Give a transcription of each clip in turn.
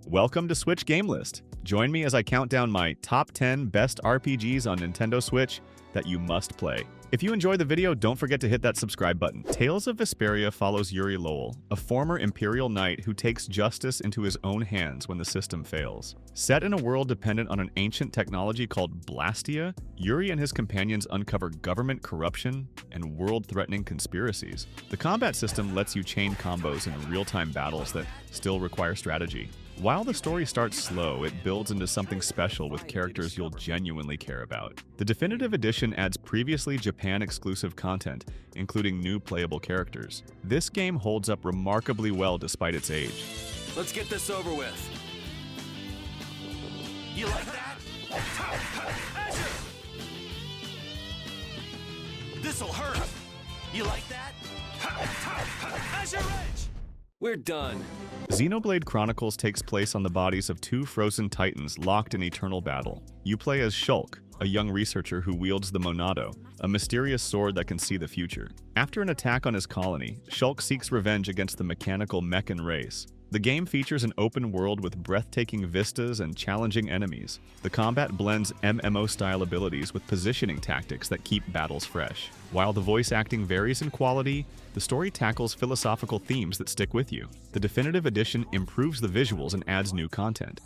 Welcome to Switch Game List. Join me as I count down my top 10 best RPGs on Nintendo Switch that you must play. If you enjoy the video, don't forget to hit that subscribe button. Tales of Vesperia follows Yuri Lowell, a former Imperial Knight who takes justice into his own hands when the system fails. Set in a world dependent on an ancient technology called Blastia, Yuri and his companions uncover government corruption and world-threatening conspiracies. The combat system lets you chain combos in real-time battles that still require strategy. While the story starts slow, it builds into something special with characters you'll genuinely care about. The Definitive Edition adds previously Japan-exclusive content, including new playable characters. This game holds up remarkably well despite its age. Let's get this over with. You like that? This'll hurt. You like that? Azure Edge. We're done. Xenoblade Chronicles takes place on the bodies of two frozen titans locked in eternal battle. You play as Shulk, a young researcher who wields the Monado, a mysterious sword that can see the future. After an attack on his colony, Shulk seeks revenge against the mechanical Mechan race. The game features an open world with breathtaking vistas and challenging enemies. The combat blends MMO-style abilities with positioning tactics that keep battles fresh. While the voice acting varies in quality, the story tackles philosophical themes that stick with you. The Definitive Edition improves the visuals and adds new content.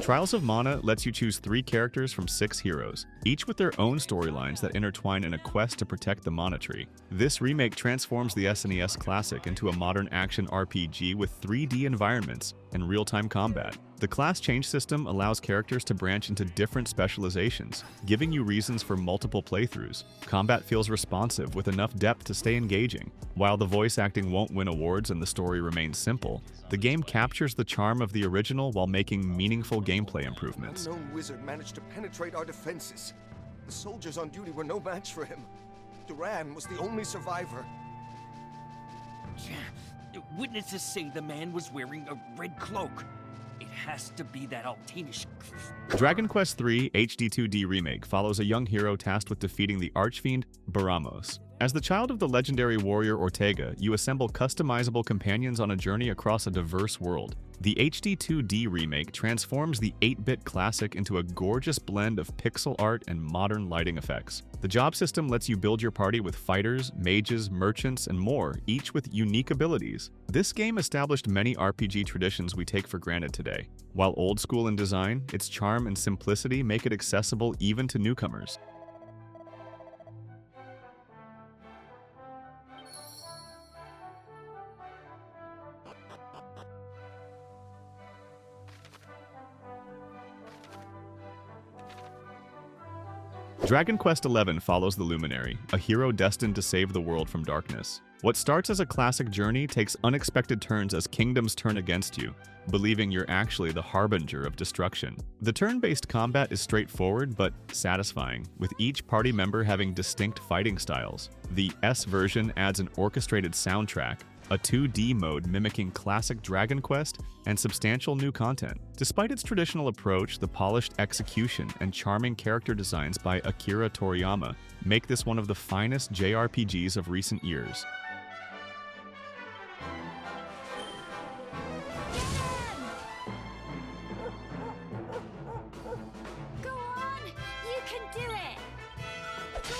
Trials of Mana lets you choose 3 characters from 6 heroes, each with their own storylines that intertwine in a quest to protect the Mana Tree. This remake transforms the SNES classic into a modern action RPG with 3D environments and real-time combat. The class change system allows characters to branch into different specializations, giving you reasons for multiple playthroughs. Combat feels responsive with enough depth to stay engaging. While the voice acting won't win awards and the story remains simple, the game captures the charm of the original while making meaningful gameplay improvements. An unknown wizard managed to penetrate our defenses. The soldiers on duty were no match for him. Duran was the only survivor. Witnesses say the man was wearing a red cloak. It has to be that Altinish. Dragon Quest III HD2D Remake follows a young hero tasked with defeating the Archfiend Baramos. As the child of the legendary warrior Ortega, you assemble customizable companions on a journey across a diverse world. The HD2D remake transforms the 8-bit classic into a gorgeous blend of pixel art and modern lighting effects. The job system lets you build your party with fighters, mages, merchants, and more, each with unique abilities. This game established many RPG traditions we take for granted today. While old school in design, its charm and simplicity make it accessible even to newcomers. Dragon Quest XI follows the Luminary, a hero destined to save the world from darkness. What starts as a classic journey takes unexpected turns as kingdoms turn against you, believing you're actually the harbinger of destruction. The turn-based combat is straightforward but satisfying, with each party member having distinct fighting styles. The S version adds an orchestrated soundtrack, a 2D mode mimicking classic Dragon Quest, and substantial new content. Despite its traditional approach, the polished execution and charming character designs by Akira Toriyama make this one of the finest JRPGs of recent years. Go on! You can do it! Go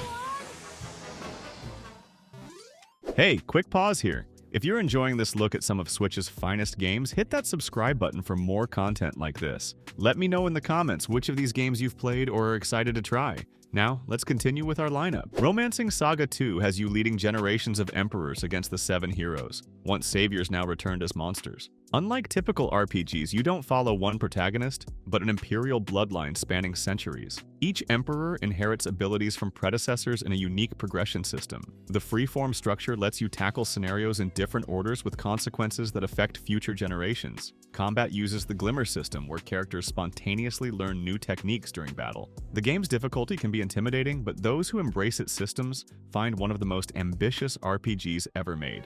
on! Hey, quick pause here. If you're enjoying this look at some of Switch's finest games, hit that subscribe button for more content like this. Let me know in the comments which of these games you've played or are excited to try. Now, let's continue with our lineup. Romancing Saga 2 has you leading generations of emperors against the 7 heroes, once saviors now returned as monsters. Unlike typical RPGs, you don't follow one protagonist, but an imperial bloodline spanning centuries. Each emperor inherits abilities from predecessors in a unique progression system. The freeform structure lets you tackle scenarios in different orders with consequences that affect future generations. Combat uses the Glimmer system, where characters spontaneously learn new techniques during battle. The game's difficulty can be intimidating, but those who embrace its systems find one of the most ambitious RPGs ever made.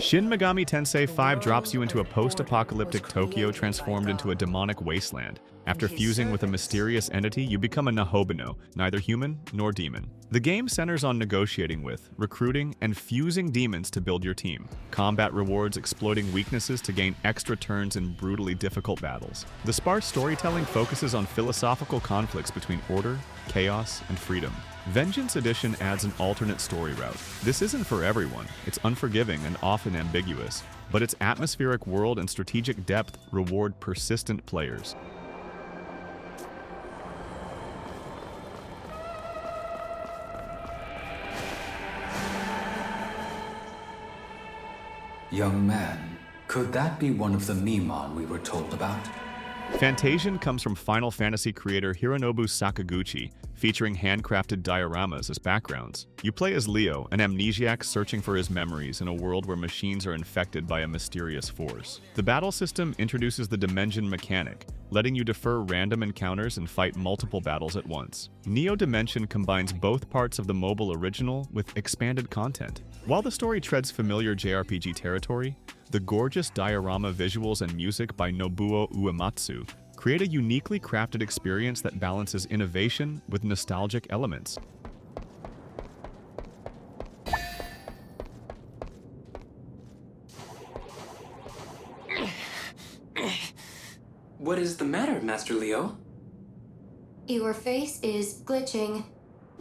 Shin Megami Tensei 5 drops you into a post-apocalyptic Tokyo transformed into a demonic wasteland. After fusing with a mysterious entity, you become a Nahobino, neither human nor demon. The game centers on negotiating with, recruiting, and fusing demons to build your team. Combat rewards exploiting weaknesses to gain extra turns in brutally difficult battles. The sparse storytelling focuses on philosophical conflicts between order, chaos, and freedom. Vengeance Edition adds an alternate story route. This isn't for everyone. It's unforgiving and often ambiguous, but its atmospheric world and strategic depth reward persistent players. Young man, could that be one of the Mimon we were told about? Fantasian comes from Final Fantasy creator Hironobu Sakaguchi, featuring handcrafted dioramas as backgrounds. You play as Leo, an amnesiac searching for his memories in a world where machines are infected by a mysterious force. The battle system introduces the Dimension mechanic, letting you defer random encounters and fight multiple battles at once. Neo Dimension combines both parts of the mobile original with expanded content. While the story treads familiar JRPG territory, the gorgeous diorama visuals and music by Nobuo Uematsu create a uniquely crafted experience that balances innovation with nostalgic elements. What is the matter, Master Leo? Your face is glitching.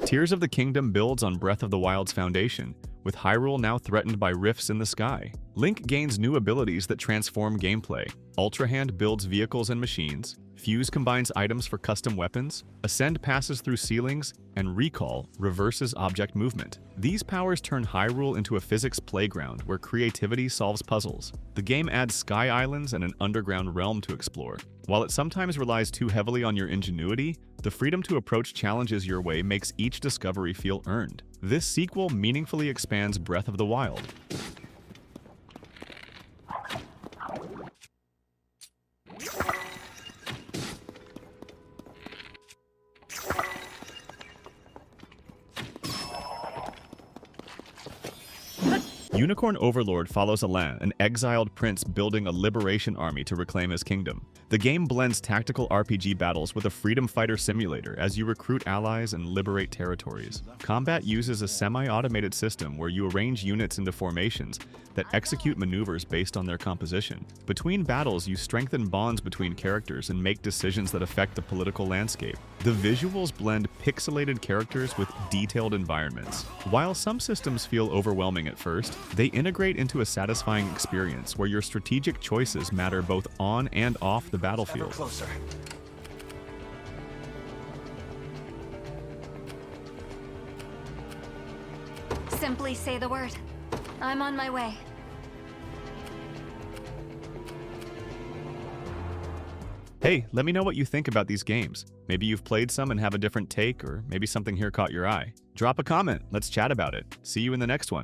Tears of the Kingdom builds on Breath of the Wild's foundation, with Hyrule now threatened by rifts in the sky. Link gains new abilities that transform gameplay. Ultra Hand builds vehicles and machines, Fuse combines items for custom weapons, Ascend passes through ceilings, and Recall reverses object movement. These powers turn Hyrule into a physics playground where creativity solves puzzles. The game adds sky islands and an underground realm to explore. While it sometimes relies too heavily on your ingenuity, the freedom to approach challenges your way makes each discovery feel earned. This sequel meaningfully expands Breath of the Wild. Unicorn Overlord follows Alain, an exiled prince building a liberation army to reclaim his kingdom. The game blends tactical RPG battles with a freedom fighter simulator as you recruit allies and liberate territories. Combat uses a semi-automated system where you arrange units into formations that execute maneuvers based on their composition. Between battles, you strengthen bonds between characters and make decisions that affect the political landscape. The visuals blend pixelated characters with detailed environments. While some systems feel overwhelming at first, they integrate into a satisfying experience where your strategic choices matter both on and off the battlefield. Closer. Simply say the word. I'm on my way. Hey, let me know what you think about these games. Maybe you've played some and have a different take, or maybe something here caught your eye. Drop a comment, let's chat about it. See you in the next one.